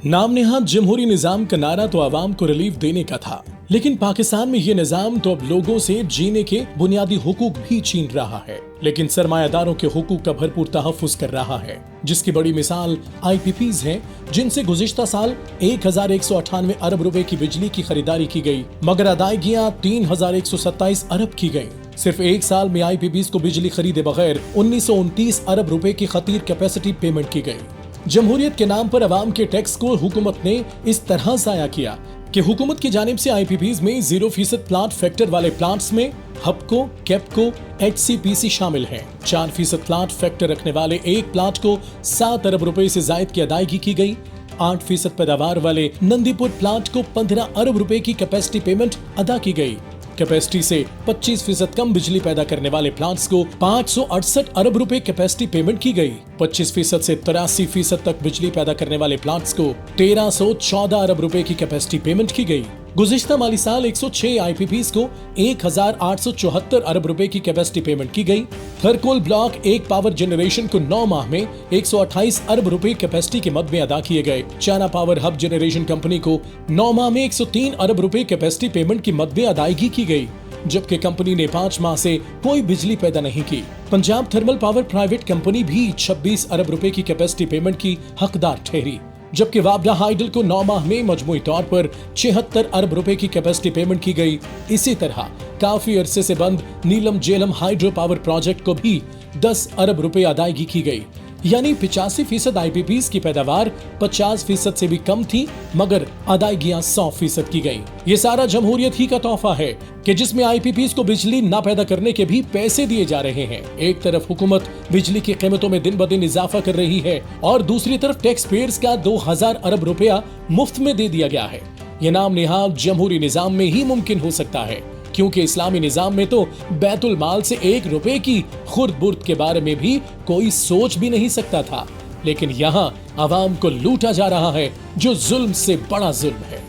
नाम नेहाद जमहूरी निजाम का नारा तो आवाम को रिलीफ देने का था, लेकिन पाकिस्तान में ये निजाम तो अब लोगों से जीने के बुनियादी हुकूक भी छीन रहा है, लेकिन सरमायादारों के हुकूक का भरपूर तहफ्फुज कर रहा है, जिसकी बड़ी मिसाल IPPs हैं, जिनसे गुज़िश्ता साल 1198 अरब रुपए की बिजली की खरीदारी की गई, मगर अदायगियां 3127 अरब की गयी। सिर्फ एक साल में IPPs को बिजली खरीदे बगैर 1929 अरब रुपए की खतीर कैपेसिटी पेमेंट की गई। जमहूरियत के नाम पर अवाम के टैक्स को हुकूमत ने इस तरह जाया किया कि हुकूमत की जानिब से IPPs में 0% प्लांट फैक्टर वाले प्लांट्स में हपको, कैपको, HCPC शामिल हैं। 4% प्लांट फैक्टर रखने वाले एक प्लांट को 7 अरब रुपए से जायद की अदायगी की गई। 8% पैदावार वाले नंदीपुर प्लांट को 15 अरब रुपए की कैपेसिटी पेमेंट अदा की गई। कैपेसिटी से 25% कम बिजली पैदा करने वाले प्लांट्स को 568 अरब रुपए कैपेसिटी पेमेंट की गई। 25% से 83% तक बिजली पैदा करने वाले प्लांट्स को 1314 अरब रुपए की कैपेसिटी पेमेंट की गई। गुज़िश्ता माली साल 106 IPPs को 1874 अरब रुपए की कैपेसिटी पेमेंट की गई। थरकोल ब्लॉक एक पावर जनरेशन को 9 माह में 128 अरब रुपए कैपेसिटी के मद में अदा किए गए। China power hub generation company को 9 माह में 103 अरब रुपए कैपेसिटी पेमेंट की मद में अदायगी की गई, जबकि कंपनी ने 5 माह से कोई बिजली पैदा नहीं की। Punjab thermal power private company भी 26 अरब रुपए की कैपेसिटी पेमेंट की हकदार ठहरी, जबकि वाबला हाइडल को 9 माह में मजमूई तौर पर 76 अरब रुपए की कैपेसिटी पेमेंट की गई। इसी तरह काफी अरसे से बंद नीलम जेलम हाइड्रो पावर प्रोजेक्ट को भी 10 अरब रुपए अदायगी की गई। यानी 85% IPPs की पैदावार 50% से भी कम थी, मगर अदायगियां 100% की गई। ये सारा जमहूरियत ही का तोहफा है कि जिसमें IPPs को बिजली ना पैदा करने के भी पैसे दिए जा रहे हैं। एक तरफ हुकूमत बिजली की कीमतों में दिन ब दिन इजाफा कर रही है और दूसरी तरफ टैक्स पेयर्स का 2000 अरब रुपया मुफ्त में दे दिया गया है। ये नाम नेहाद जमहूरी निजाम में ही मुमकिन हो सकता है, क्योंकि इस्लामी निजाम में तो बैतुल माल से 1 रुपए की खुर्द बुर्द के बारे में भी कोई सोच भी नहीं सकता था, लेकिन यहाँ आवाम को लूटा जा रहा है, जो जुल्म से बड़ा जुल्म है।